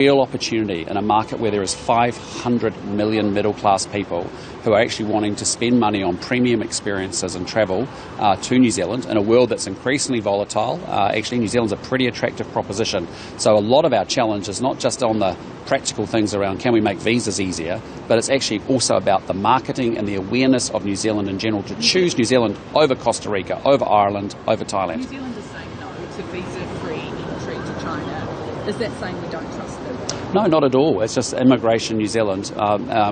real opportunity in a market where there is 500 million middle-class people who are actually wanting to spend money on premium experiences and travel to New Zealand in a world that's increasingly volatile. Actually, New Zealand's a pretty attractive proposition. So a lot of our challenge is not just on the practical things around can we make visas easier, but it's actually also about the marketing and the awareness of New Zealand in general to choose New Zealand over Costa Rica, over Ireland, over Thailand. New Zealand is saying no to visa-free entry to China. Is that saying we don't trust them? No, not at all. It's just Immigration New Zealand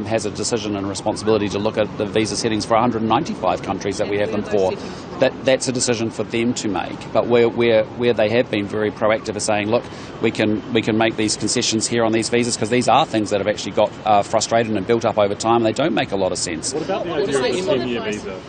has a decision and responsibility to look at the visa settings for 195 countries that we have them for. That's a decision for them to make. But where they have been very proactive is saying, look, we can make these concessions here on these visas because these are things that have actually got frustrated and built up over time. And they don't make a lot of sense. What about the idea of a 10-year visa?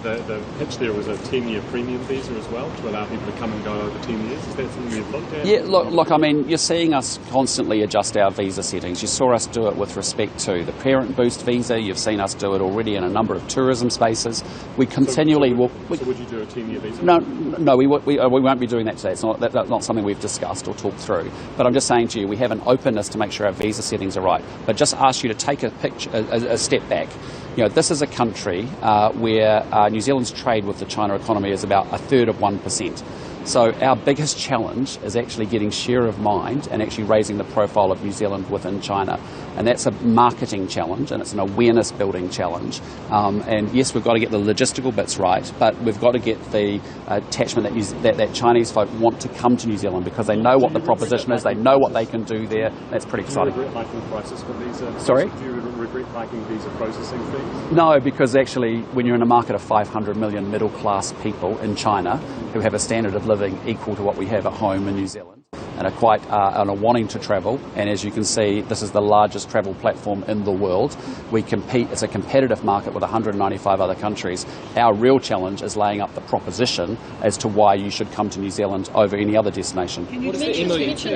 The pitch there was a 10-year premium visa as well to allow people to come and go over 10 years. Is that something you've looked at? Yeah, look, I mean, you're seeing us constantly adjust our visa settings. You saw us do it with respect to the parent boost visa. You've seen us do it already in a number of tourism spaces. We continually will. So would you do a 10-year visa? No, we won't be doing that today. It's that's not something we've discussed or talked through. But I'm just saying to you, we have an openness to make sure our visa settings are right. But just ask you to take a step back. You know, this is a country where New Zealand's trade with the China economy is about 1/3 of 1%. So our biggest challenge is actually getting share of mind and actually raising the profile of New Zealand within China. And that's a marketing challenge and it's an awareness building challenge. And yes, we've got to get the logistical bits right, but we've got to get the attachment that Chinese folk want to come to New Zealand because they know what the proposition is, they know what they can do there. That's pretty exciting. Do you regret hiking prices for visa? Sorry? Do you regret hiking visa processing fees? No, because actually when you're in a market of 500 million middle class people in China who have a standard of living equal to what we have at home in New Zealand and are wanting to travel, and as you can see, this is the largest travel platform in the world. We compete, it's a competitive market with 195 other countries. Our real challenge is laying up the proposition as to why you should come to New Zealand over any other destination. Can you truly expect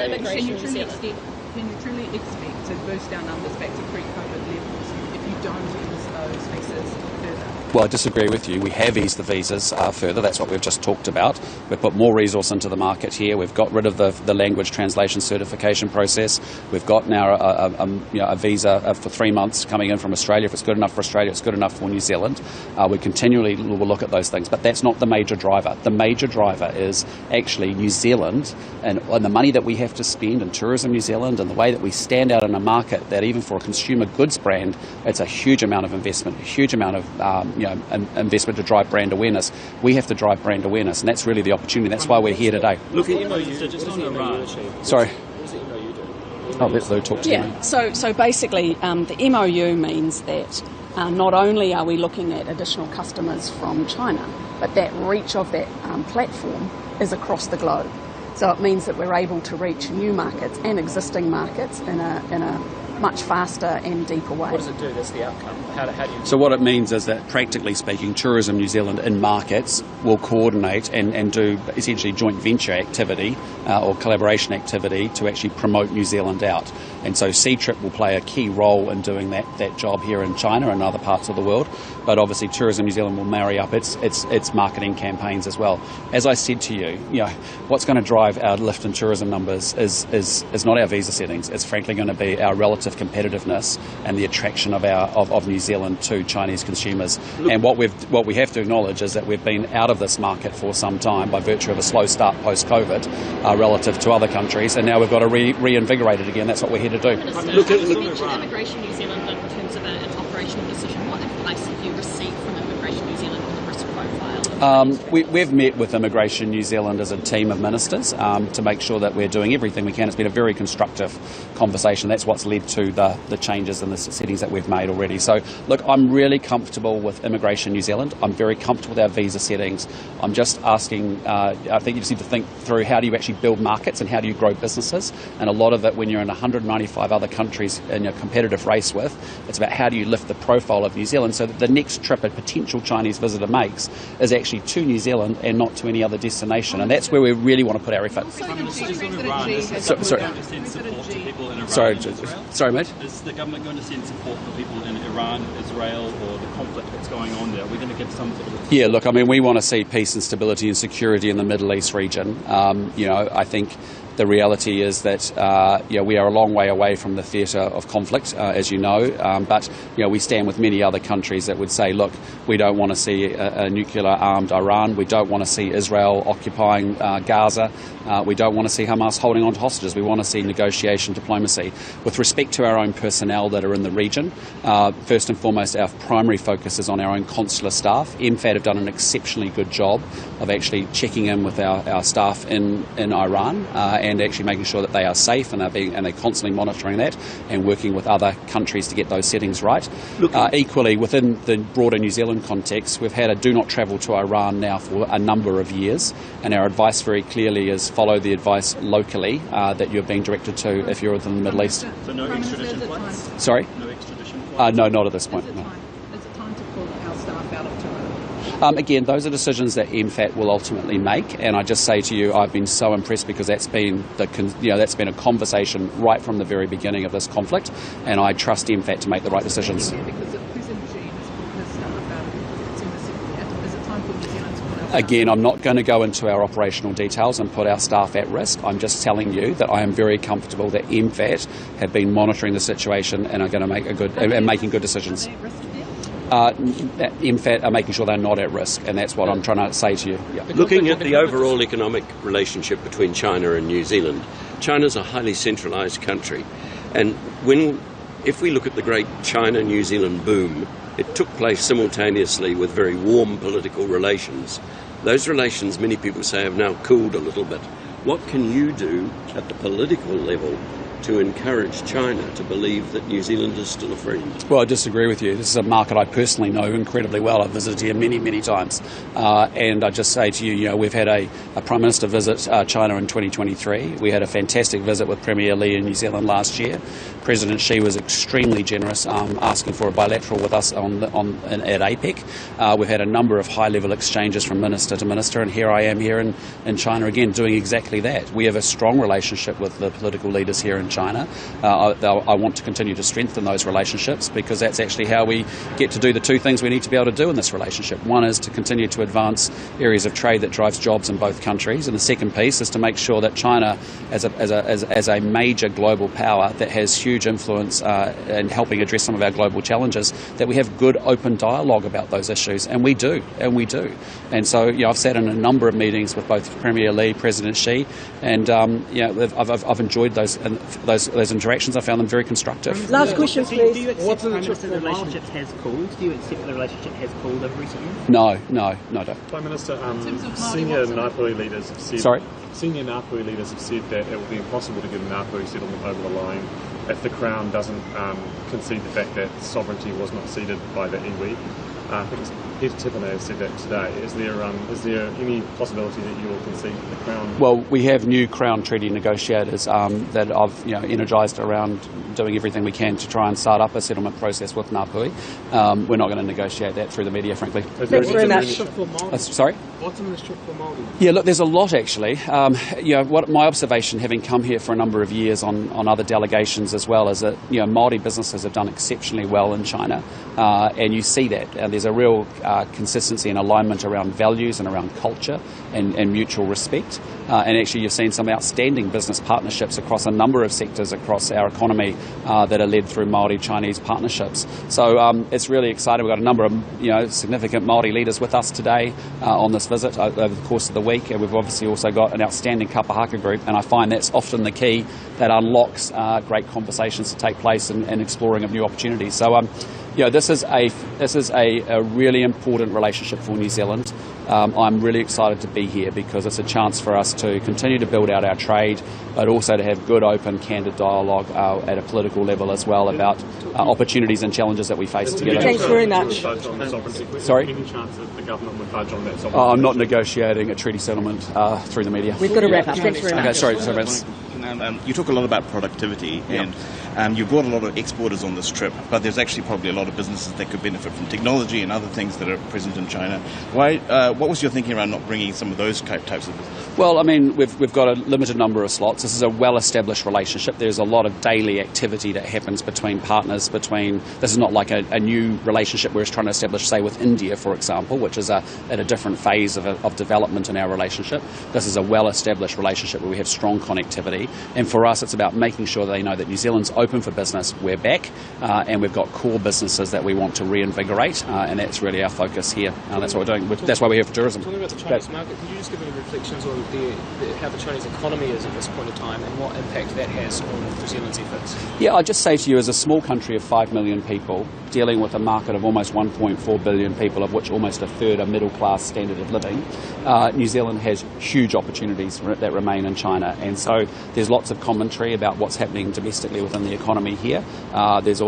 to boost our numbers back to pre-COVID levels if you don't ease those visas further? Well, I disagree with you. We have eased the visas further. That's what we've just talked about. We've put more resource into the market here. We've got rid of the language translation certification process. We've got now a visa for 3 months coming in from Australia. If it's good enough for Australia, it's good enough for New Zealand. We continually will look at those things, but that's not the major driver. The major driver is actually New Zealand and the money that we have to spend in Tourism New Zealand and the way that we stand out in a market that even for a consumer goods brand, it's a huge amount of investment, a huge amount of investment to drive brand awareness. We have to drive brand awareness, and that's really the opportunity. That's why we're here today. Look at MOU, so just on Iran. Sorry. What does the MOU do? I'll let Lou talk to you. Yeah, so basically the MOU means that not only are we looking at additional customers from China, but that reach of that platform is across the globe. So it means that we're able to reach new markets and existing markets in a much faster and deeper way. What does it do? That's the outcome. How do you... So what it means is that, practically speaking, Tourism New Zealand in markets will coordinate and do essentially joint venture activity or collaboration activity to actually promote New Zealand out. And so C-Trip will play a key role in doing that job here in China and other parts of the world. But obviously Tourism New Zealand will marry up its marketing campaigns as well. As I said to you, what's going to drive our lift in tourism numbers is not our visa settings. It's frankly going to be our relative competitiveness and the attraction of New Zealand to Chinese consumers. And what we have to acknowledge is that we've been out of this market for some time by virtue of a slow start post-COVID relative to other countries, and now we've got to reinvigorate it again. That's what we're here to do. Look at Immigration New Zealand in terms of its operational decision. What advice have you received from Immigration New Zealand on the risk profile? We've met with Immigration New Zealand as a team of ministers to make sure that we're doing everything we can. It's been a very constructive conversation. That's what's led to the changes in the settings that we've made already. So, look, I'm really comfortable with Immigration New Zealand. I'm very comfortable with our visa settings. I'm just asking, I think you just need to think through how do you actually build markets and how do you grow businesses. And a lot of it, when you're in 195 other countries in a competitive race with, it's about how do you lift the profile of New Zealand so that the next trip a potential Chinese visitor makes is actually to New Zealand and not to any other destination. And that's where we really want to put our effort. Sorry, mate. Is the government going to send support for people in Iran, Israel, or the conflict that's going on there? Are we going to give some sort of... Yeah, look, I mean, we want to see peace and stability and security in the Middle East region. I think The reality is that we are a long way away from the theatre of conflict, as you know, but we stand with many other countries that would say, look, we don't want to see a nuclear-armed Iran, we don't want to see Israel occupying Gaza, we don't want to see Hamas holding on to hostages, we want to see negotiation, diplomacy. With respect to our own personnel that are in the region, first and foremost, our primary focus is on our own consular staff. MFAT have done an exceptionally good job of actually checking in with our staff in Iran and actually making sure that they are safe, and they're constantly monitoring that and working with other countries to get those settings right. Equally, within the broader New Zealand context, we've had a do not travel to Iran now for a number of years, and our advice very clearly is follow the advice locally that you're being directed to if you're within the Middle East. So no extradition flights? Sorry? No extradition flights? No, not at this point. Is it time to pull our staff out of China? Again, those are decisions that MFAT will ultimately make, and I just say to you, I've been so impressed because that's been a conversation right from the very beginning of this conflict, and I trust MFAT to make the right decisions. Because President Xi has pulled his staff out because it's in the city. Is it time for New Zealand to pull our staff? Again, I'm not going to go into our operational details and put our staff at risk. I'm just telling you that I am very comfortable that MFAT have been monitoring the situation and are going to make making good decisions. MFAT are making sure they're not at risk, and that's what I'm trying to say to you. Yeah. Looking at the overall economic relationship between China and New Zealand, China's a highly centralised country, and if we look at the great China-New Zealand boom, it took place simultaneously with very warm political relations. Those relations, many people say, have now cooled a little bit. What can you do at the political level to encourage China to believe that New Zealand is still a friend? Well, I disagree with you. This is a market I personally know incredibly well. I've visited here many, many times. And I just say to you, we've had a Prime Minister visit China in 2023. We had a fantastic visit with Premier Lee in New Zealand last year. President Xi was extremely generous, asking for a bilateral with us at APEC. We've had a number of high-level exchanges from minister to minister, and here I am here in China again doing exactly that. We have a strong relationship with the political leaders here in China. I want to continue to strengthen those relationships because that's actually how we get to do the two things we need to be able to do in this relationship. One is to continue to advance areas of trade that drives jobs in both countries, and the second piece is to make sure that China, as a major global power that has huge influence in helping address some of our global challenges, that we have good open dialogue about those issues, and we do. And so, I've sat in a number of meetings with both Premier Lee, President Xi, and I've enjoyed those interactions. I found them very constructive. Last question, please. Do you accept the premise that the relationship has cooled? Do you accept that the relationship has cooled over recent years? No, I don't. Prime Minister, senior Ngāpuhi leaders have said. Sorry? Senior Ngāpuhi leaders have said that it will be impossible to get a Ngāpuhi settlement over the line if the Crown doesn't concede the fact that sovereignty was not ceded by the iwi. I think Peter Tipene has said that today. Is there any possibility that you will concede the Crown? Well, we have new Crown treaty negotiators that I've energised around doing everything we can to try and start up a settlement process with Ngāpuhi. We're not going to negotiate that through the media, frankly. Thanks very much. Sorry? What's in the strip for Māori? Yeah, look, there's a lot actually. What my observation, having come here for a number of years on other delegations as well, is that Māori businesses have done exceptionally well in China, and you see that. There's a real consistency and alignment around values and around culture and mutual respect. And actually, you've seen some outstanding business partnerships across a number of sectors across our economy that are led through Māori-Chinese partnerships. So it's really exciting. We've got a number of significant Māori leaders with us today on this visit over the course of the week, and we've obviously also got an outstanding kapahaka group, and I find that's often the key that unlocks great conversations to take place and exploring of new opportunities. So this is a really important relationship for New Zealand. I'm really excited to be here because it's a chance for us to continue to build out our trade, but also to have good, open, candid dialogue at a political level as well about opportunities and challenges that we face together. Thanks very much. Sorry? Any chance that the government would budge on that sovereignty? I'm not negotiating a treaty settlement through the media. We've got to wrap up. Thanks very much. Okay, sorry, Vince. Can I You talk a lot about productivity, and you've brought a lot of exporters on this trip, but there's actually probably a lot of businesses that could benefit from technology and other things that are present in China. What was your thinking around not bringing some of those types of businesses? Well, I mean, we've got a limited number of slots. This is a well-established relationship. There's a lot of daily activity that happens between partners. This is not like a new relationship we're trying to establish, say, with India, for example, which is at a different phase of development in our relationship. This is a well-established relationship where we have strong connectivity. And for us, it's about making sure they know that New Zealand's open for business. We're back, and we've got core businesses that we want to reinvigorate, and that's really our focus here. That's what we're doing. That's why we're here for tourism. Talking about the Chinese market, could you just give any reflections on how the Chinese economy is at this point in time and what impact that has on New Zealand's efforts? Yeah, I'd just say to you, as a small country of 5 million people, dealing with a market of almost 1.4 billion people, of which almost a third are middle-class standard of living, New Zealand has huge opportunities that remain in China. And so there's lots of commentary about what's happening domestically within the economy here. There's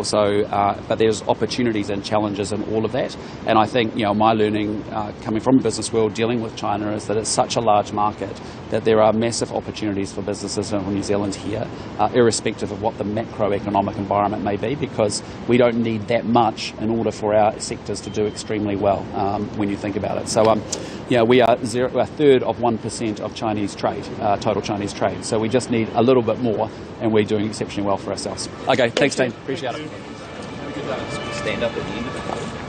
opportunities and challenges in all of that. And I think, my learning coming from the business world dealing with China is that it's such a large market that there are massive opportunities for businesses in New Zealand here, irrespective of what the macroeconomic environment may be, because we don't need that much in order for our sectors to do extremely well when you think about it. So, we are a third of 1% of Chinese trade, total Chinese trade. So we just need a little bit more, and we're doing exceptionally well for ourselves. Okay, thanks, team. Appreciate it. Stand up at the end of it.